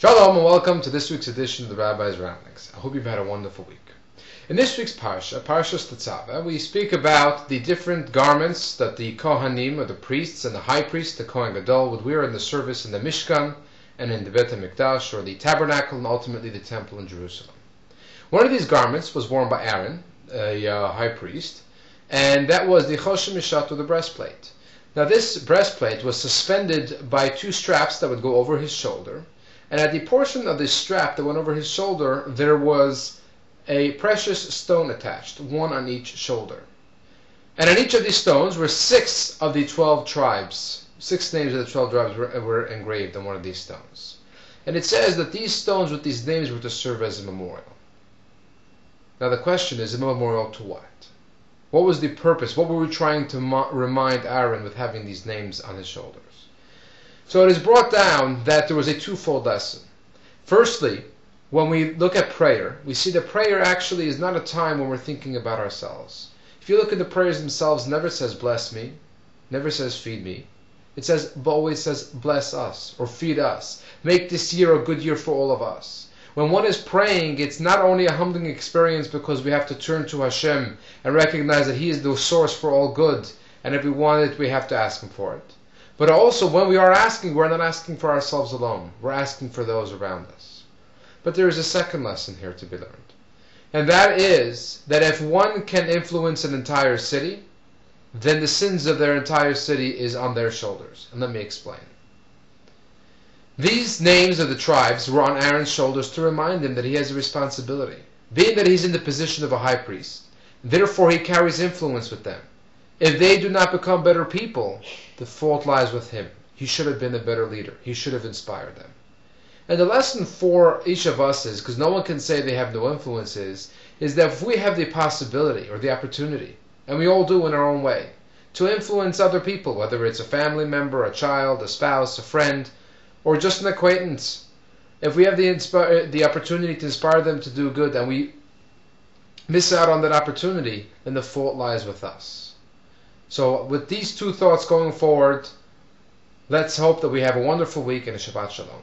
Shalom and welcome to this week's edition of the Rabbi's Ramblings. I hope you've had a wonderful week. In this week's Parsha, Parshas Tetzaveh, we speak about the different garments that the Kohanim, or the priests, and the high priest, the Kohen Gadol, would wear in the service in the Mishkan and in the Bet HaMikdash, or the tabernacle, and ultimately the temple in Jerusalem. One of these garments was worn by Aaron, a high priest, and that was the Choshen Mishat, or the breastplate. Now this breastplate was suspended by two straps that would go over his shoulder, and at the portion of the strap that went over his shoulder, there was a precious stone attached, one on each shoulder. And on each of these stones were 6 of the 12 tribes. 6 names of the 12 tribes were engraved on one of these stones. And it says that these stones with these names were to serve as a memorial. Now the question is, a memorial to what? What was the purpose? What were we trying to remind Aaron with having these names on his shoulders? So it is brought down that there was a twofold lesson. Firstly, when we look at prayer, we see that prayer actually is not a time when we're thinking about ourselves. If you look at the prayers themselves, it never says bless me, never says feed me. It says, always says bless us or feed us. Make this year a good year for all of us. When one is praying, it's not only a humbling experience because we have to turn to Hashem and recognize that He is the source for all good, and if we want it, we have to ask Him for it. But also, when we are asking, we're not asking for ourselves alone. We're asking for those around us. But there is a second lesson here to be learned. And that is that if one can influence an entire city, then the sins of their entire city is on their shoulders. And let me explain. These names of the tribes were on Aaron's shoulders to remind him that he has a responsibility. Being that he's in the position of a high priest, therefore he carries influence with them. If they do not become better people, the fault lies with him. He should have been a better leader. He should have inspired them. And the lesson for each of us is, because no one can say they have no influences, is that if we have the possibility or the opportunity, and we all do in our own way, to influence other people, whether it's a family member, a child, a spouse, a friend, or just an acquaintance, if we have the opportunity to inspire them to do good and we miss out on that opportunity, then the fault lies with us. So with these two thoughts going forward, let's hope that we have a wonderful week and a Shabbat Shalom.